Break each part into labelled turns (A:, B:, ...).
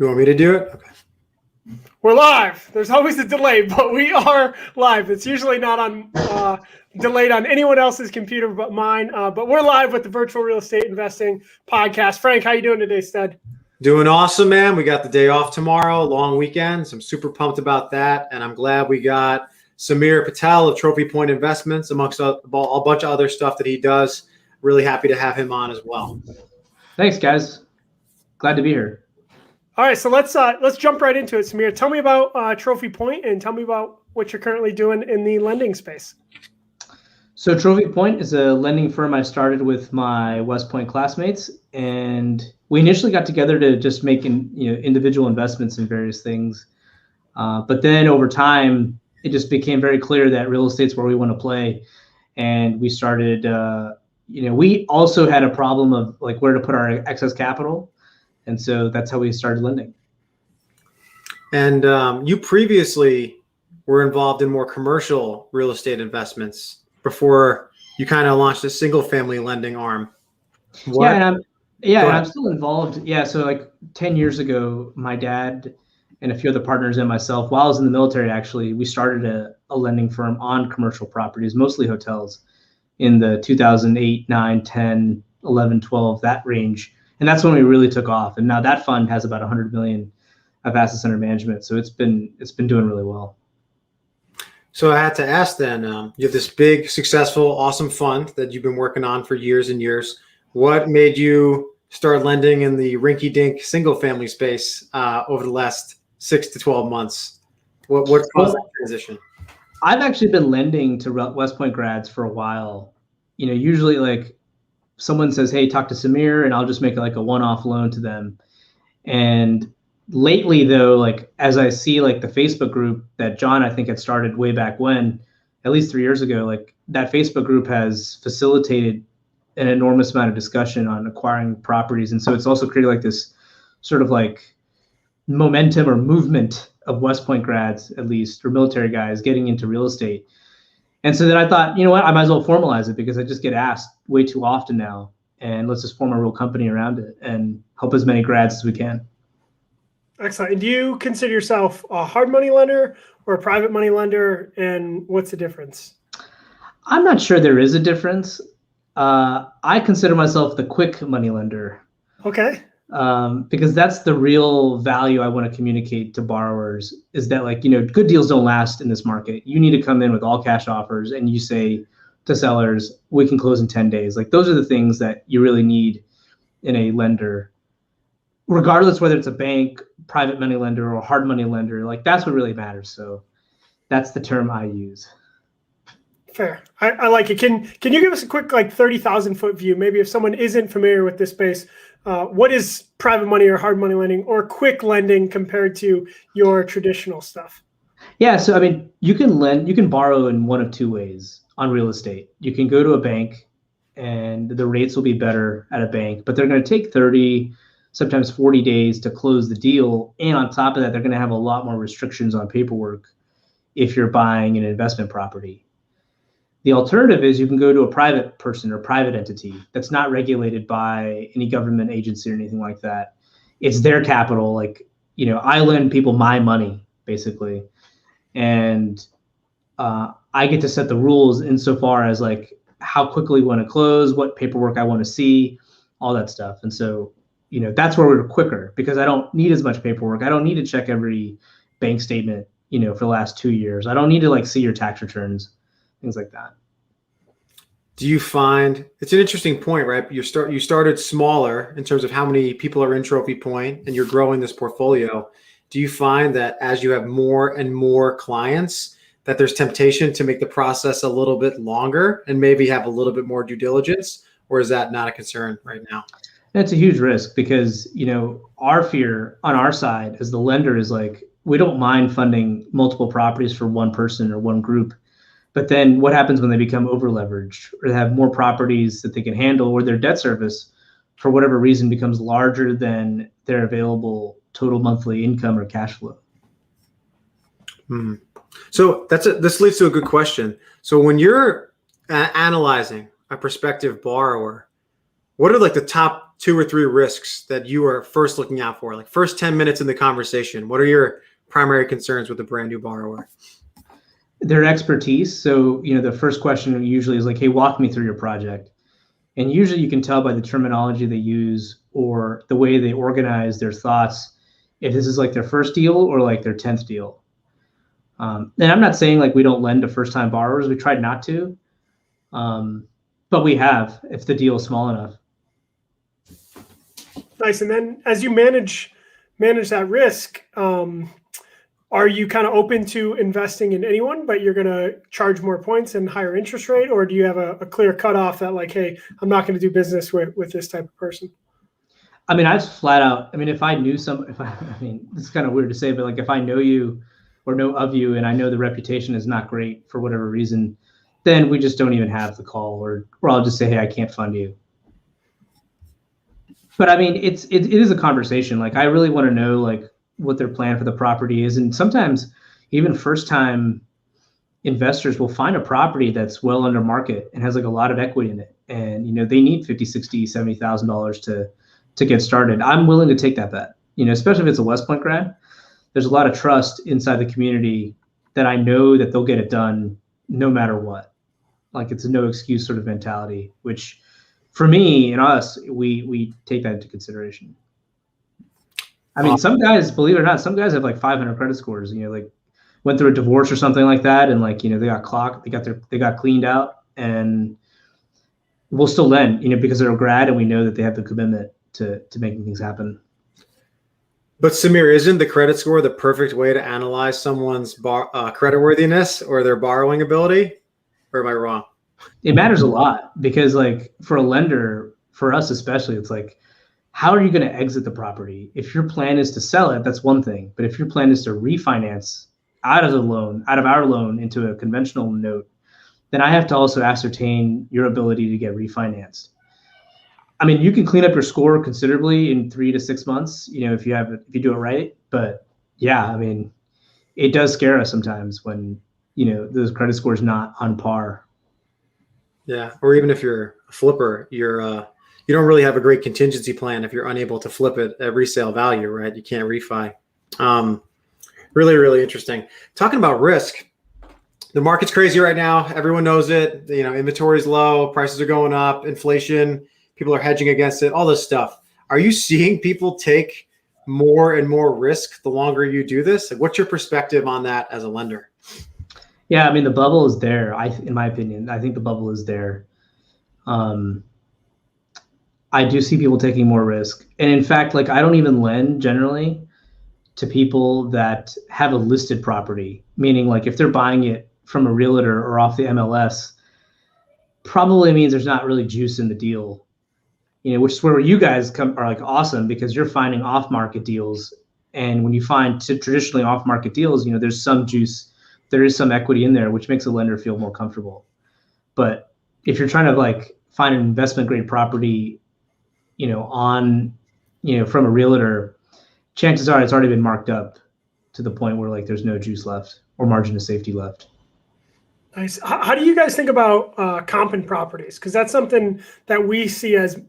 A: You want me to do it? Okay.
B: We're live. There's always a delay, but we are live. It's usually not on delayed on anyone else's computer but mine. But we're live with the Virtual Real Estate Investing Podcast. Frank, how you doing today, stud?
A: Doing awesome, man. We got the day off tomorrow, long weekend. So I'm super pumped about that. And I'm glad we got Samir Patel of Trophy Point Investments, amongst a bunch of other stuff that he does. Really happy to have him on as well.
C: Thanks, guys. Glad to be here.
B: All right, so let's jump right into it, Samir. Tell me about Trophy Point and tell me about what you're currently doing in the lending space.
C: So Trophy Point is a lending firm I started with my West Point classmates, and we initially got together to just make individual investments in various things. But then over time, it just became very clear that real estate's where we want to play, and we started. We also had a problem of like where to put our excess capital. And so that's how we started lending.
A: And you previously were involved in more commercial real estate investments before you kind of launched a single family lending arm.
C: What? I'm still involved. Yeah, so like 10 years ago, my dad and a few other partners and myself, while I was in the military, actually, we started a lending firm on commercial properties, mostly hotels, in the 2008, 9, 10, 11, 12, that range. And that's when we really took off. And now that fund has about 100 million of assets under management. So it's been doing really well.
A: So I had to ask then, you have this big, successful, awesome fund that you've been working on for years and years. What made you start lending in the rinky-dink single family space over the last 6 to 12 months? What caused that transition?
C: I've actually been lending to West Point grads for a while. Usually like someone says, hey, talk to Samir, and I'll just make like a one-off loan to them. And lately though, like as I see like the Facebook group that John, I think had started way back when, at least 3 years ago, like that Facebook group has facilitated an enormous amount of discussion on acquiring properties. And so it's also created like this sort of like momentum or movement of West Point grads, at least, or military guys getting into real estate. And so then I thought, you know what, I might as well formalize it because I just get asked way too often now. And let's just form a real company around it and help as many grads as we can.
B: Excellent. And do you consider yourself a hard money lender or a private money lender? And what's the difference?
C: I'm not sure there is a difference. I consider myself the quick money lender.
B: Okay.
C: Because that's the real value I want to communicate to borrowers is that like, good deals don't last in this market. You need to come in with all cash offers and you say to sellers, we can close in 10 days. Like those are the things that you really need in a lender, regardless whether it's a bank, private money lender, or hard money lender. Like that's what really matters. So that's the term I use.
B: Fair. I like it. Can you give us a quick like 30,000 foot view? Maybe if someone isn't familiar with this space, what is private money or hard money lending or quick lending compared to your traditional stuff?
C: Yeah. So, I mean, you can borrow in one of two ways on real estate. You can go to a bank and the rates will be better at a bank, but they're going to take 30, sometimes 40 days to close the deal. And on top of that, they're going to have a lot more restrictions on paperwork if you're buying an investment property. The alternative is you can go to a private person or private entity that's not regulated by any government agency or anything like that. It's their capital. Like, I lend people my money basically. And I get to set the rules insofar as like how quickly we want to close, what paperwork I want to see, all that stuff. And so, that's where we're quicker because I don't need as much paperwork. I don't need to check every bank statement, for the last 2 years. I don't need to like see your tax returns. Things like that.
A: Do you find it's an interesting point, right? You started smaller in terms of how many people are in Trophy Point and you're growing this portfolio. Do you find that as you have more and more clients that there's temptation to make the process a little bit longer and maybe have a little bit more due diligence, or is that not a concern right now?
C: That's a huge risk because, our fear on our side as the lender is like, we don't mind funding multiple properties for one person or one group. But then what happens when they become over-leveraged or they have more properties that they can handle or their debt service, for whatever reason, becomes larger than their available total monthly income or cash flow?
A: So this leads to a good question. So when you're analyzing a prospective borrower, what are like the top 2 or 3 risks that you are first looking out for? Like first 10 minutes in the conversation, what are your primary concerns with a brand new borrower?
C: Their expertise. So, the first question usually is like, hey, walk me through your project. And usually you can tell by the terminology they use or the way they organize their thoughts if this is like their first deal or like their 10th deal. And I'm not saying like we don't lend to first-time borrowers. We tried not to, but we have if the deal is small enough.
B: Nice. And then as you manage that risk, are you kind of open to investing in anyone, but you're going to charge more points and higher interest rate? Or do you have a clear cutoff that like, hey, I'm not going to do business with this type of person?
C: I mean, I've flat out, if I knew this is kind of weird to say, but like if I know you or know of you and I know the reputation is not great for whatever reason, then we just don't even have the call or I'll just say, hey, I can't fund you. But it is a conversation. Like I really want to know like what their plan for the property is. And sometimes even first time investors will find a property that's well under market and has like a lot of equity in it. And, they need $50, $60, $70,000 to get started. I'm willing to take that bet, especially if it's a West Point grad. There's a lot of trust inside the community that I know that they'll get it done no matter what. Like it's a no excuse sort of mentality, which for me and us, we take that into consideration. Some guys, believe it or not, some guys have like 500 credit scores, like went through a divorce or something like that. And like, they got cleaned out and we'll still lend, because they're a grad and we know that they have the commitment to making things happen.
A: But Samir, isn't the credit score the perfect way to analyze someone's creditworthiness or their borrowing ability? Or am I wrong?
C: It matters a lot because like for a lender, for us especially, it's like, how are you going to exit the property? If your plan is to sell it, that's one thing. But if your plan is to refinance out of our loan into a conventional note, then I have to also ascertain your ability to get refinanced. You can clean up your score considerably in 3 to 6 months, if you do it right. But yeah, it does scare us sometimes when, those credit scores not on par.
A: Yeah. Or even if you're a flipper, you don't really have a great contingency plan if you're unable to flip it at resale value, right? You can't refi. Really, really interesting. Talking about risk, the market's crazy right now. Everyone knows it. Inventory's low, prices are going up, inflation, people are hedging against it, all this stuff. Are you seeing people take more and more risk the longer you do this? Like, what's your perspective on that as a lender?
C: Yeah, the bubble is there. In my opinion, I think the bubble is there. I do see people taking more risk. And in fact, like I don't even lend generally to people that have a listed property, meaning like if they're buying it from a realtor or off the MLS, probably means there's not really juice in the deal, which is where you guys are like awesome because you're finding off-market deals. And when you find traditionally off-market deals, there's some juice, there is some equity in there, which makes a lender feel more comfortable. But if you're trying to like find an investment grade property, from a realtor, chances are it's already been marked up to the point where like there's no juice left or margin of safety left.
B: Nice. How do you guys think about comping properties? Because that's something that we see as,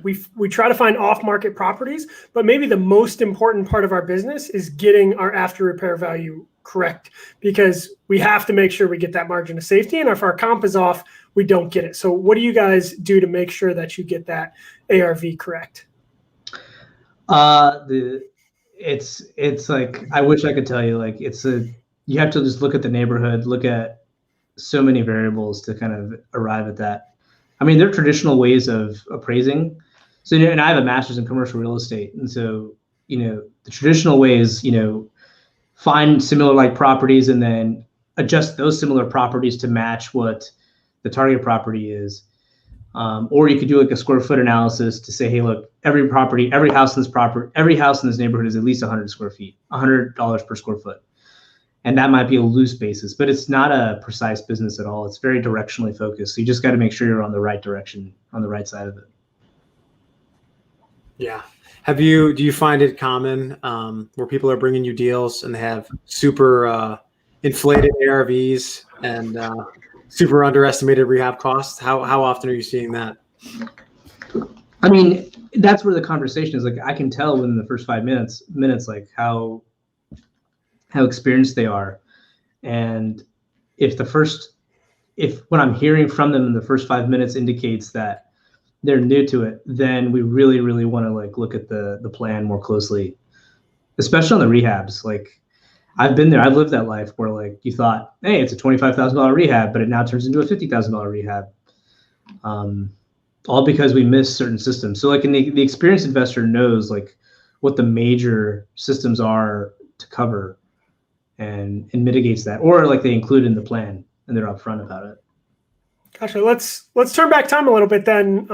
B: we try to find off-market properties, but maybe the most important part of our business is getting our after repair value correct because we have to make sure we get that margin of safety. And if our comp is off, we don't get it. So what do you guys do to make sure that you get that ARV correct?
C: It's like, I wish I could tell you, like you have to just look at the neighborhood, look at so many variables to kind of arrive at that. There are traditional ways of appraising. So, and I have a master's in commercial real estate. And so, the traditional ways, find similar like properties and then adjust those similar properties to match what the target property is. Or you could do like a square foot analysis to say, hey, look, every house in this neighborhood is at least 100 square feet, $100 per square foot. And that might be a loose basis, but it's not a precise business at all. It's very directionally focused. So you just got to make sure you're on the right direction, on the right side of it.
A: Yeah. Do you find it common where people are bringing you deals and they have super inflated ARVs and super underestimated rehab costs? How often are you seeing that?
C: I mean, that's where the conversation is. Like, I can tell within the first 5 minutes, like how experienced they are, and if what I'm hearing from them in the first 5 minutes indicates that they're new to it, then we really, really want to like look at the plan more closely, especially on the rehabs. Like, I've been there. I've lived that life where like you thought, hey, it's a $25,000 rehab, but it now turns into a $50,000 rehab. All because we miss certain systems. So like the experienced investor knows like what the major systems are to cover and mitigates that, or like they include in the plan and they're upfront about it.
B: Gotcha. Let's turn back time a little bit then,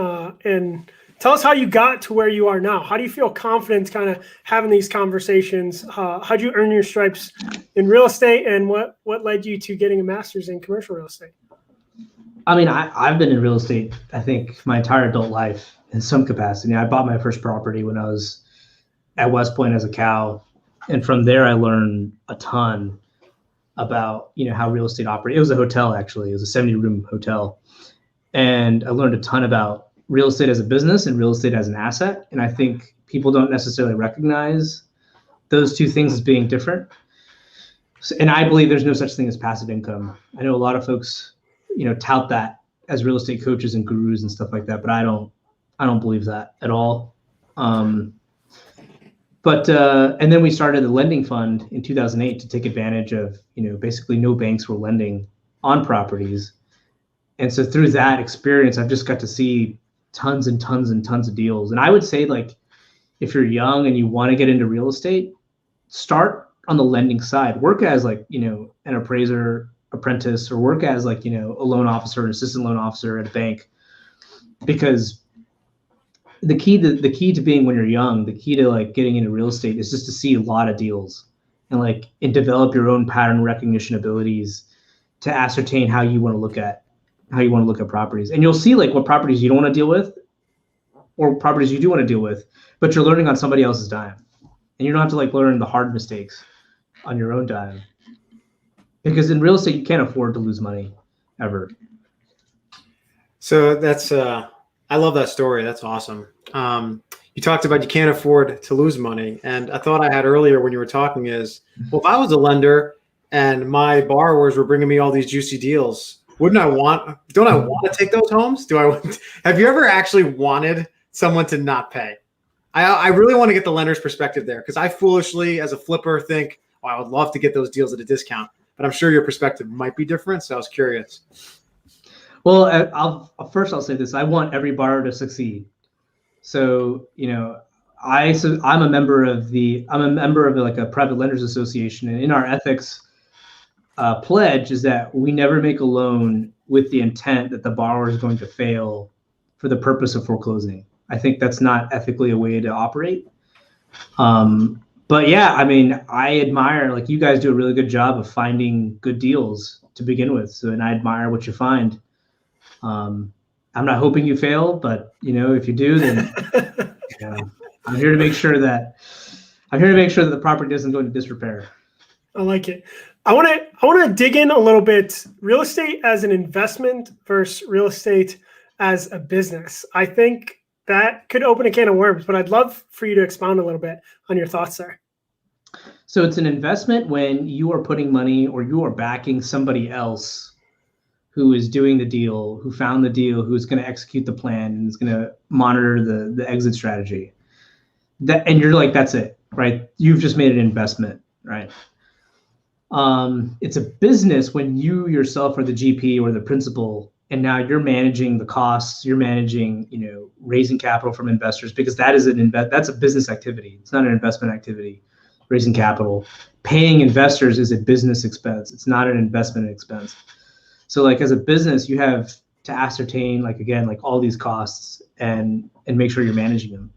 B: and tell us how you got to where you are now. How do you feel confident kind of having these conversations? How'd you earn your stripes in real estate, and what led you to getting a master's in commercial real estate?
C: I mean, I've been in real estate, I think, my entire adult life in some capacity. I bought my first property when I was at West Point as a cow. And from there, I learned a ton about, how real estate operates. It was a hotel, actually. It was a 70-room hotel. And I learned a ton about real estate as a business and real estate as an asset. And I think people don't necessarily recognize those two things as being different. And I believe there's no such thing as passive income. I know a lot of folks tout that as real estate coaches and gurus and stuff like that, but I don't believe that at all. And then we started the lending fund in 2008 to take advantage of, basically no banks were lending on properties. And so through that experience, I've just got to see tons and tons and tons of deals. And I would say, like, if you're young and you want to get into real estate, start on the lending side, work as like, an appraiser, apprentice, or work as like, a loan officer, an assistant loan officer at a bank, because the key to being, when you're young, the key to like getting into real estate is just to see a lot of deals and develop your own pattern recognition abilities to ascertain how you want to look at properties. And you'll see like what properties you don't want to deal with or properties you do want to deal with, but you're learning on somebody else's dime, and you don't have to like learn the hard mistakes on your own dime. Because in real estate, you can't afford to lose money ever.
A: So that's, I love that story. That's awesome. You talked about you can't afford to lose money. And I thought I had earlier when you were talking is, well, if I was a lender and my borrowers were bringing me all these juicy deals, don't I want to take those homes? Have you ever actually wanted someone to not pay? I really want to get the lender's perspective there, because I foolishly, as a flipper, think, oh, I would love to get those deals at a discount. But I'm sure your perspective might be different, so I was curious.
C: Well, I'll say this: I want every borrower to succeed. So, I'm a member of like a private lenders association, and in our ethics pledge is that we never make a loan with the intent that the borrower is going to fail for the purpose of foreclosing. I think that's not ethically a way to operate. But yeah, I mean, I admire, like, you guys do a really good job of finding good deals to begin with. So, and I admire what you find. I'm not hoping you fail, but if you do, then I'm here to make sure that the property doesn't go into disrepair.
B: I like it. I want to dig in a little bit. Real estate as an investment versus real estate as a business. I think that could open a can of worms, but I'd love for you to expound a little bit on your thoughts there.
C: So it's an investment when you are putting money or you are backing somebody else who is doing the deal, who found the deal, who's going to execute the plan and is going to monitor the exit strategy. And you're like, that's it, right? You've just made an investment, right? It's a business when you yourself are the GP or the principal, and now you're managing the costs, you're managing, raising capital from investors, because that is that's a business activity. It's not an investment activity. Raising capital, paying investors is a business expense. It's not an investment expense. So like as a business, you have to ascertain, like, again, like all these costs and make sure you're managing them.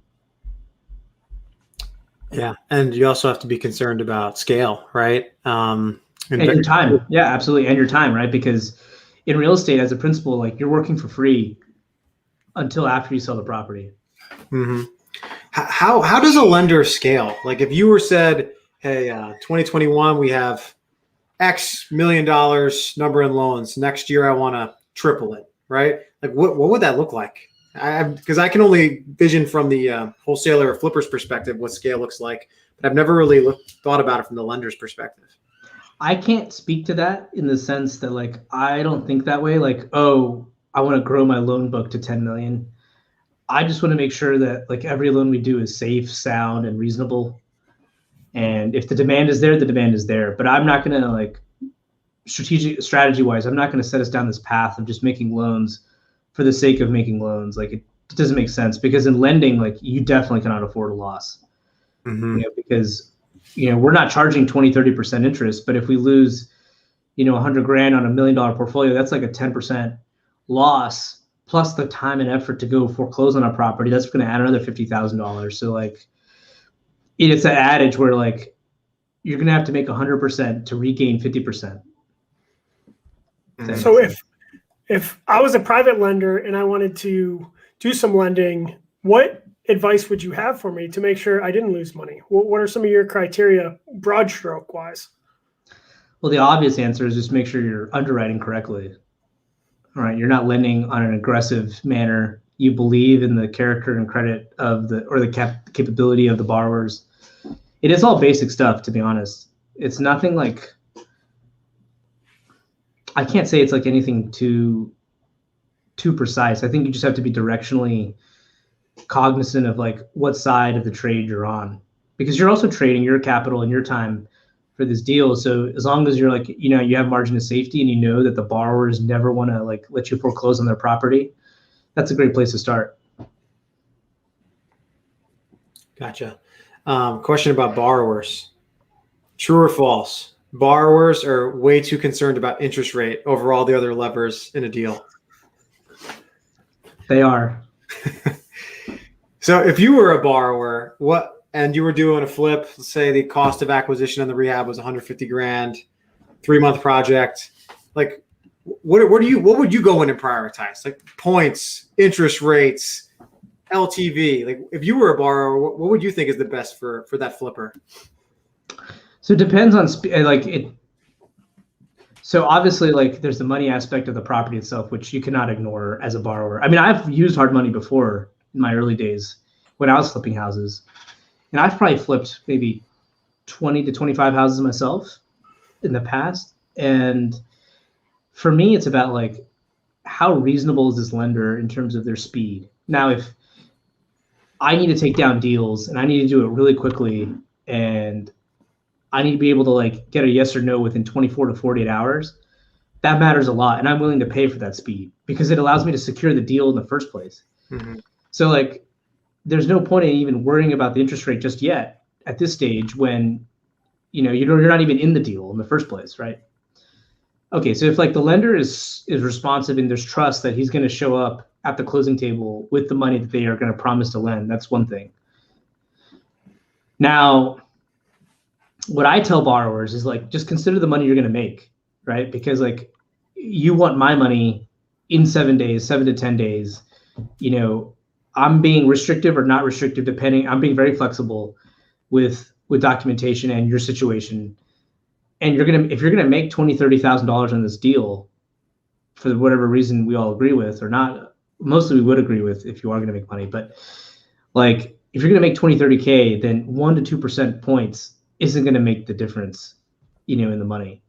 A: Yeah. And you also have to be concerned about scale, right?
C: And your time. Yeah, absolutely. And your time, right? Because in real estate, as a principal, like, you're working for free until after you sell the property.
A: Mm-hmm. How does a lender scale? Like, if you were said, hey, 2021, we have X $1 million number in loans. Next year, I want to triple it, right? Like, what would that look like? Because I can only vision from the wholesaler or flipper's perspective what scale looks like, but I've never really thought about it from the lender's perspective.
C: I can't speak to that in the sense that like I don't think that way. Like, oh, I want to grow my loan book to 10 million. I just want to make sure that like every loan we do is safe, sound, and reasonable. And if the demand is there, the demand is there. But I'm not gonna like strategy wise, I'm not gonna set us down this path of just making loans for the sake of making loans. Like it doesn't make sense, because in lending, like you definitely cannot afford a loss. Because we're not charging 20-30% interest, but if we lose, $100,000 on $1 million portfolio, that's like a 10% loss plus the time and effort to go foreclose on a property. That's going to add another $50,000. So like, it's an adage where like, you're going to have to make 100% to regain 50%.
B: So if I was a private lender and I wanted to do some lending, what advice would you have for me to make sure I didn't lose money? What are some of your criteria, broad stroke wise?
C: Well, the obvious answer is just make sure you're underwriting correctly. All right, you're not lending on an aggressive manner. You believe in the character and credit of the capability of the borrowers. It is all basic stuff, to be honest. It's nothing like, I can't say it's like anything too precise. I think you just have to be directionally cognizant of like what side of the trade you're on, because you're also trading your capital and your time for this deal. So as long as you're like, you have margin of safety and you know that the borrowers never want to like let you foreclose on their property, that's a great place to start.
A: Gotcha. Question about borrowers. True or false? Borrowers are way too concerned about interest rate over all the other levers in a deal.
C: They are.
A: So if you were a borrower, and you were doing a flip, let's say the cost of acquisition on the rehab was $150,000, 3-month project, like what would you go in and prioritize? Like points, interest rates, LTV. Like if you were a borrower, what would you think is the best for that flipper?
C: So it depends on So obviously, like there's the money aspect of the property itself, which you cannot ignore as a borrower. I mean, I've used hard money before in my early days when I was flipping houses, and I've probably flipped maybe 20 to 25 houses myself in the past. And for me, it's about like, how reasonable is this lender in terms of their speed? Now, if I need to take down deals and I need to do it really quickly, and I need to be able to like get a yes or no within 24 to 48 hours, that matters a lot. And I'm willing to pay for that speed because it allows me to secure the deal in the first place.
A: Mm-hmm.
C: So like, there's no point in even worrying about the interest rate just yet at this stage when, you're not even in the deal in the first place, right? Okay, so if like the lender is responsive and there's trust that he's going to show up at the closing table with the money that they are going to promise to lend, that's one thing. Now, what I tell borrowers is like, just consider the money you're going to make, right? Because like, you want my money in 7 days, 7 to 10 days. I'm being restrictive or not restrictive, depending. I'm being very flexible with documentation and your situation. And if you're gonna make $20,000-$30,000 on this deal, for whatever reason we all agree with or not, mostly we would agree with if you are gonna make money. But like, if you're gonna make 20-30K, then 1 to 2% points isn't gonna make the difference, in the money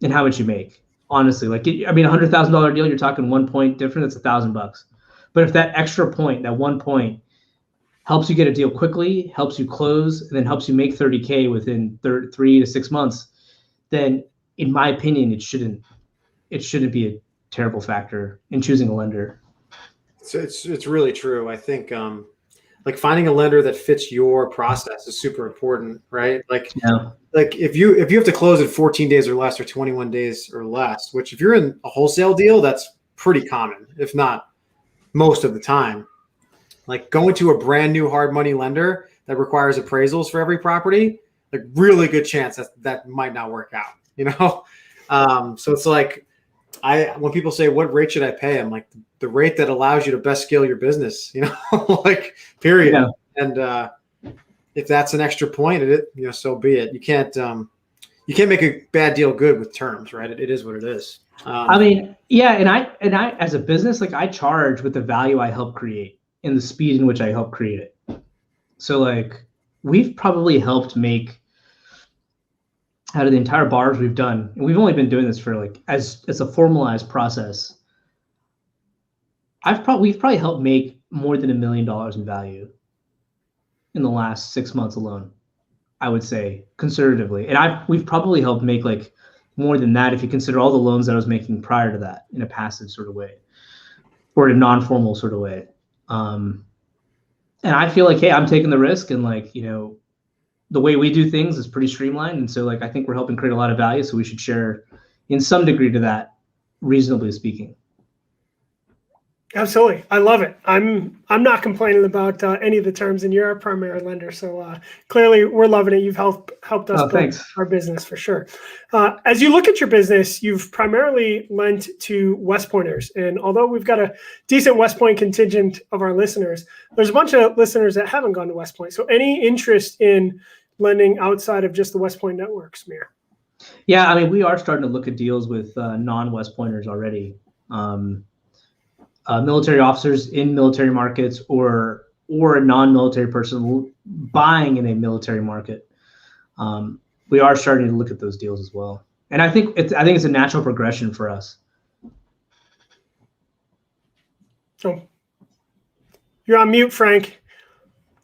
C: and how much you make. Honestly, like, I mean, $100,000 deal, you're talking 1 point difference, that's $1,000. But if that extra point, that 1 point, helps you get a deal quickly, helps you close, and then helps you make 30K within 3 to 6 months, then in my opinion, it shouldn't be a terrible factor in choosing a lender.
A: So it's really true. I think like finding a lender that fits your process is super important, right? Like,
C: yeah.
A: Like if you have to close in 14 days or less or 21 days or less, which if you're in a wholesale deal, that's pretty common, if not most of the time. Like going to a brand new hard money lender that requires appraisals for every property, like really good chance that might not work out, So it's like, when people say, what rate should I pay? I'm like, the rate that allows you to best scale your business, like period. Yeah. And if that's an extra point, so be it. You can't make a bad deal good with terms, right? It is what it is.
C: I mean, yeah, and I as a business, like I charge with the value I help create and the speed in which I help create it. So like we've probably helped make out of the entire bars we've done, and we've only been doing this for like as a formalized process. We've probably helped make more than $1 million in value in the last 6 months alone, I would say conservatively. And we've probably helped make like more than that if you consider all the loans that I was making prior to that in a passive sort of way or in a non-formal sort of way. And I feel like, hey, I'm taking the risk, and like, you know, the way we do things is pretty streamlined. And so like, I think we're helping create a lot of value. So we should share in some degree to that, reasonably speaking.
B: Absolutely. I love it. I'm not complaining about any of the terms, and you're our primary lender. So clearly we're loving it. You've helped us build our business for sure. As you look at your business, you've primarily lent to West Pointers. And although we've got a decent West Point contingent of our listeners, there's a bunch of listeners that haven't gone to West Point. So any interest in lending outside of just the West Point network, Samir?
C: Yeah, I mean, we are starting to look at deals with non-West Pointers already. Military officers in military markets or a non-military person buying in a military market. We are starting to look at those deals as well. And I think it's a natural progression for us.
B: Oh, you're on mute, Frank.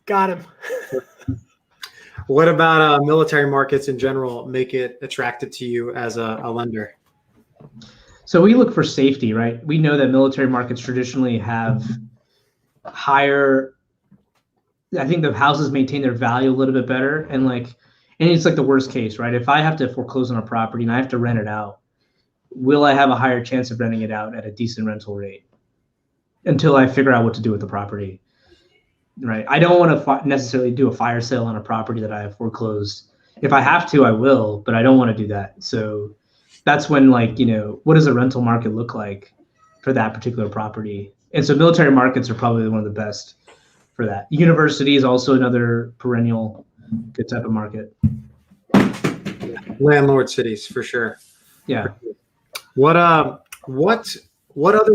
B: Got him.
A: What about military markets in general make it attractive to you as a lender?
C: So we look for safety, right? We know that military markets traditionally have higher, I think the houses maintain their value a little bit better. And it's like the worst case, right? If I have to foreclose on a property and I have to rent it out, will I have a higher chance of renting it out at a decent rental rate until I figure out what to do with the property, right? I don't want to necessarily do a fire sale on a property that I have foreclosed. If I have to, I will, but I don't want to do that. So that's when, like, you know, what does a rental market look like for that particular property? And so military markets are probably one of the best for that. University is also another perennial good type of market.
A: Landlord cities for sure.
C: Yeah.
A: What other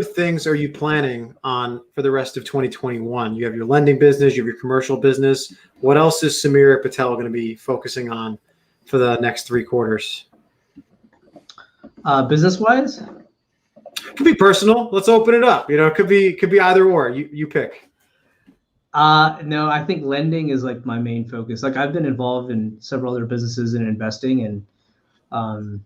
A: things are you planning on for the rest of 2021? You have your lending business, you have your commercial business. What else is Samir Patel going to be focusing on for the next 3 quarters?
C: Business-wise?
A: Could be personal. Let's open it up. You know, it could be either or. You pick.
C: No, I think lending is like my main focus. Like I've been involved in several other businesses and investing, and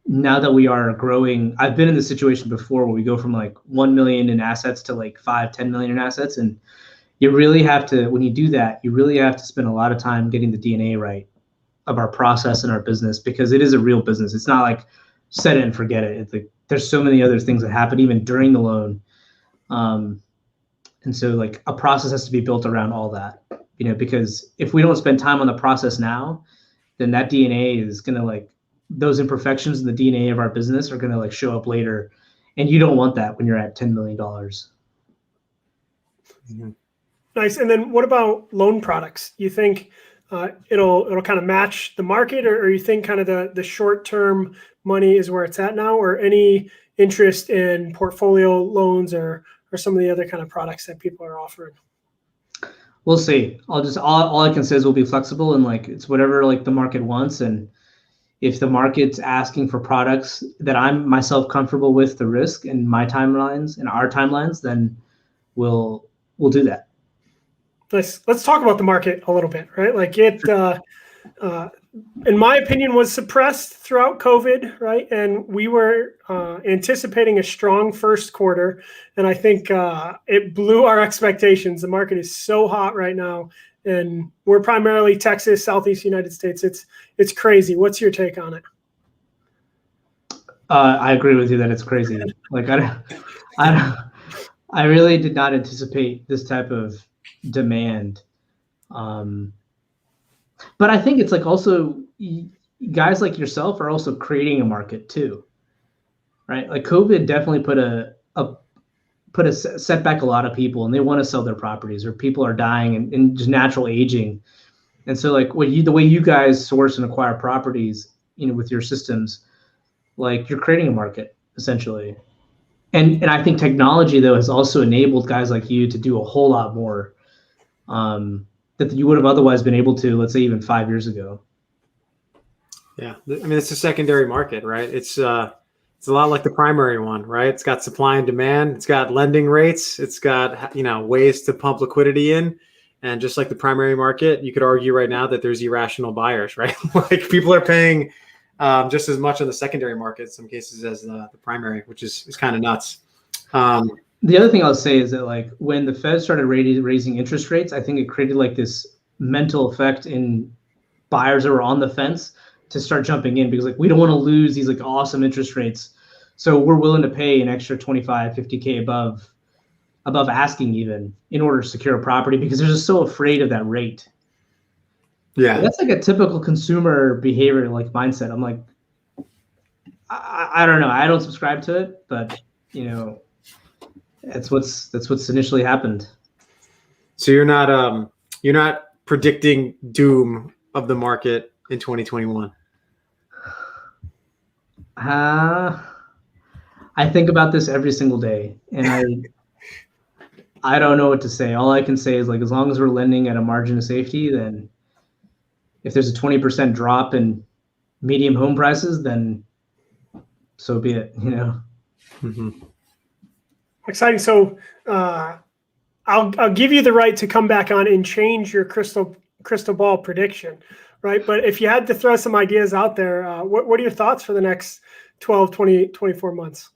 C: now that we are growing, I've been in this situation before where we go from like 1 million in assets to like 5-10 million in assets, and you really have to, when you do that, you really have to spend a lot of time getting the DNA right of our process and our business, because it is a real business. It's not like set it and forget it. It's like there's so many other things that happen even during the loan. And so like a process has to be built around all that, you know, because if we don't spend time on the process now, then that DNA is going to, like, those imperfections in the DNA of our business are going to like show up later. And you don't want that when you're at $10 million.
B: Mm-hmm. Nice. And then what about loan products? You think it'll kind of match the market, or you think kind of the short-term money is where it's at now, or any interest in portfolio loans or some of the other kind of products that people are offering?
C: We'll see. All I can say is we'll be flexible, and like it's whatever like the market wants. And if the market's asking for products that I'm myself comfortable with the risk and my timelines and our timelines, then we'll do that.
B: Let's talk about the market a little bit, right? Like it, in my opinion, was suppressed throughout COVID, right? And we were anticipating a strong first quarter, and I think it blew our expectations. The market is so hot right now, and we're primarily Texas, Southeast United States. It's crazy. What's your take on it?
C: I agree with you that it's crazy. Like I really did not anticipate this type of demand. But I think it's like also guys like yourself are also creating a market too, right? Like COVID definitely set back a lot of people, and they want to sell their properties, or people are dying and just natural aging. And so like the way you guys source and acquire properties, you know, with your systems, like you're creating a market essentially. And I think technology, though, has also enabled guys like you to do a whole lot more that you would have otherwise been able to, let's say, even 5 years ago.
A: Yeah, I mean, it's a secondary market, right? It's a lot like the primary one, right? It's got supply and demand. It's got lending rates. It's got, ways to pump liquidity in. And just like the primary market, you could argue right now that there's irrational buyers, right? Like people are paying just as much on the secondary market in some cases as the primary, which is kind of nuts.
C: The other thing I'll say is that like when the Fed started raising interest rates, I think it created like this mental effect in buyers that were on the fence to start jumping in because like we don't want to lose these like awesome interest rates. So we're willing to pay an extra 25, 50K above asking even in order to secure a property because they're just so afraid of that rate.
A: Yeah.
C: And that's like a typical consumer behavior, like mindset. I'm like, I don't know. I don't subscribe to it, but that's what's initially happened.
A: So you're not predicting doom of the market in 2021.
C: I think about this every single day, and I don't know what to say. All I can say is like as long as we're lending at a margin of safety, then if there's a 20% drop in medium home prices, then so be it.
A: Mm-hmm.
B: Exciting. So I'll give you the right to come back on and change your crystal ball prediction, right? But if you had to throw some ideas out there, what are your thoughts for the next 12, 20, 24 months?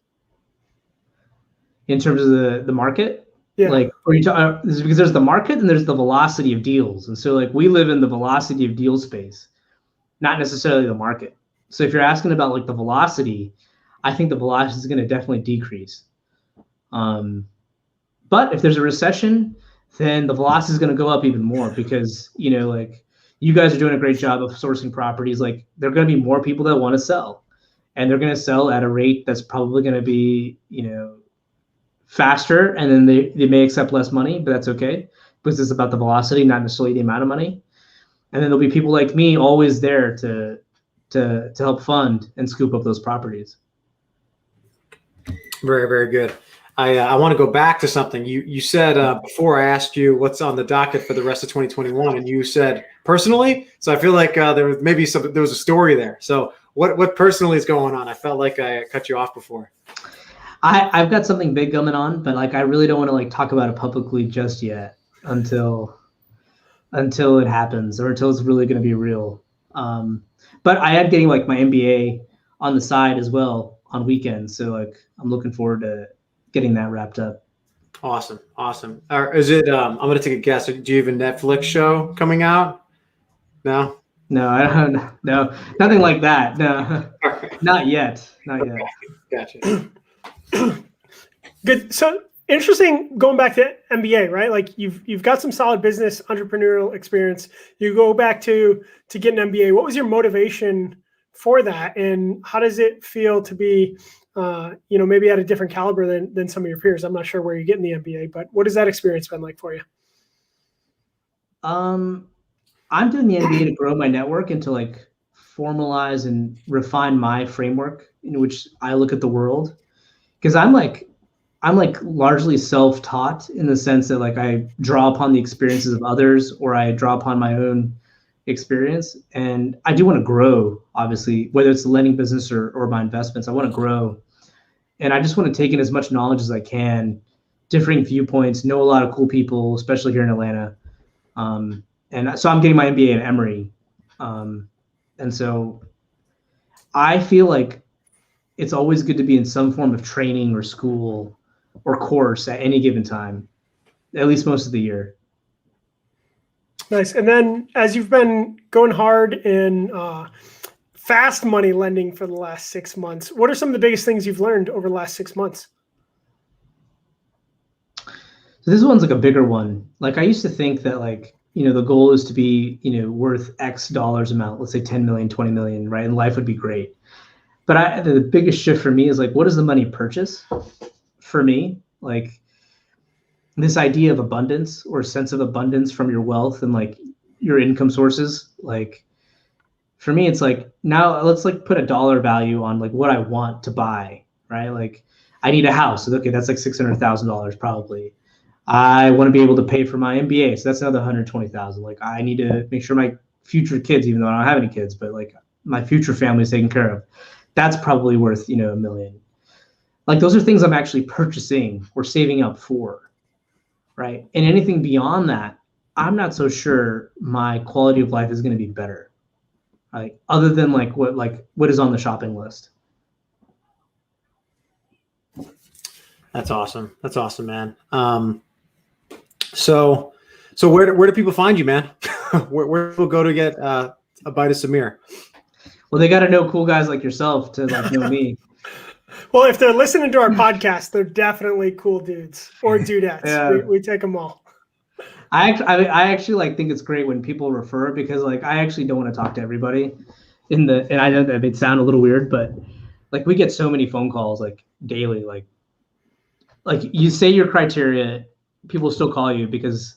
C: In terms of the market?
B: Yeah.
C: Like, because there's the market and there's the velocity of deals. And so like we live in the velocity of deal space, not necessarily the market. So if you're asking about like the velocity, I think the velocity is going to definitely decrease. But if there's a recession, then the velocity is going to go up even more because, like you guys are doing a great job of sourcing properties. Like there are going to be more people that want to sell and they're going to sell at a rate that's probably going to be, faster. And then they may accept less money, but that's okay because it's about the velocity, not necessarily the amount of money. And then there'll be people like me always there to help fund and scoop up those properties.
A: Very, very good. I want to go back to something you said before I asked you what's on the docket for the rest of 2021, and you said personally. So I feel like there was a story there. So what personally is going on? I felt like I cut you off before.
C: I've got something big coming on, but like I really don't want to like talk about it publicly just yet until it happens or until it's really going to be real. But I am getting like my MBA on the side as well on weekends, so like I'm looking forward to getting that wrapped up.
A: Awesome. Is it? I'm going to take a guess. Do you have a Netflix show coming out? No.
C: No, I don't. No, nothing like that. No, not yet.
A: Gotcha.
B: Good. So interesting. Going back to MBA, right? Like you've got some solid business entrepreneurial experience. You go back to get an MBA. What was your motivation for that, and how does it feel to be, maybe at a different caliber than some of your peers? I'm not sure where you're getting the MBA, but what has that experience been like for you?
C: I'm doing the MBA to grow my network and to like formalize and refine my framework in which I look at the world. Because I'm largely self-taught in the sense that like I draw upon the experiences of others or I draw upon my own experience. And I do want to grow, obviously, whether it's the lending business or my investments, I want to grow. And I just want to take in as much knowledge as I can, differing viewpoints, know a lot of cool people, especially here in Atlanta. And so I'm getting my MBA at Emory. And so I feel like it's always good to be in some form of training or school or course at any given time, at least most of the year.
B: Nice. And then as you've been going hard in fast money lending for the last 6 months, what are some of the biggest things you've learned over the last 6 months?
C: So this one's like a bigger one. Like I used to think that like, the goal is to be, worth X dollars amount, let's say 10 million, 20 million, right? And life would be great. But the biggest shift for me is like, what does the money purchase for me? Like this idea of abundance or sense of abundance from your wealth and like your income sources. Like for me, it's like, now let's like put a dollar value on like what I want to buy, right? Like I need a house. So, okay, that's like $600,000 probably. I want to be able to pay for my MBA. So that's another 120,000. Like I need to make sure my future kids, even though I don't have any kids, but like my future family is taken care of. That's probably worth, $1 million. Like those are things I'm actually purchasing or saving up for, right? And anything beyond that, I'm not so sure my quality of life is going to be better, right? Other than what is on the shopping list.
A: That's awesome. That's awesome, man. So where do people find you, man? where do people go to get a bite of Samir?
C: Well, they got to know cool guys like yourself to like know me.
B: Well, if they're listening to our podcast, they're definitely cool dudes or dudettes.
C: Yeah.
B: We take them all.
C: I actually like think it's great when people refer, because like I actually don't want to talk to everybody and I know that it sound a little weird, but like we get so many phone calls like daily, like you say your criteria, people still call you because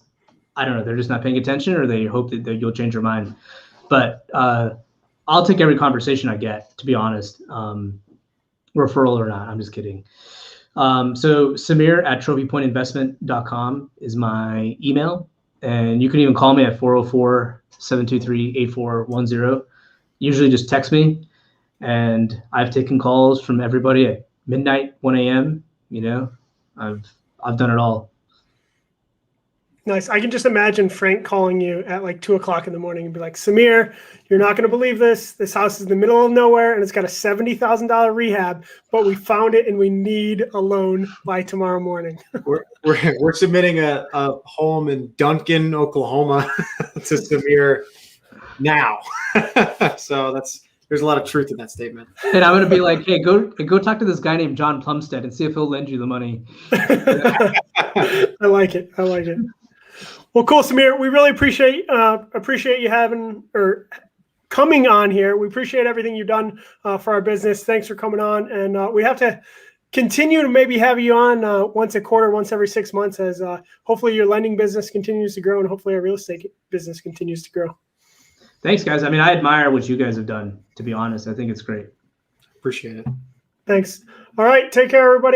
C: I don't know, they're just not paying attention, or they hope that you'll change your mind. But I'll take every conversation I get, to be honest, referral or not. I'm just kidding. So Samir at trophypointinvestment.com is my email. And you can even call me at 404-723-8410. Usually just text me. And I've taken calls from everybody at midnight, 1 a.m. I've done it all.
B: Nice. I can just imagine Frank calling you at like 2:00 in the morning and be like, Samir, you're not going to believe this. This house is in the middle of nowhere and it's got a $70,000 rehab, but we found it and we need a loan by tomorrow morning.
A: We're submitting a home in Duncan, Oklahoma to Samir now. So there's a lot of truth in that statement.
C: And I'm going to be like, hey, go talk to this guy named John Plumstead and see if he'll lend you the money.
B: I like it. Well, cool, Samir. We really appreciate you coming on here. We appreciate everything you've done for our business. Thanks for coming on, and we have to continue to maybe have you on once a quarter, once every 6 months, as hopefully your lending business continues to grow, and hopefully our real estate business continues to grow.
C: Thanks, guys. I mean, I admire what you guys have done. To be honest, I think it's great.
A: Appreciate it.
B: Thanks. All right, take care, everybody.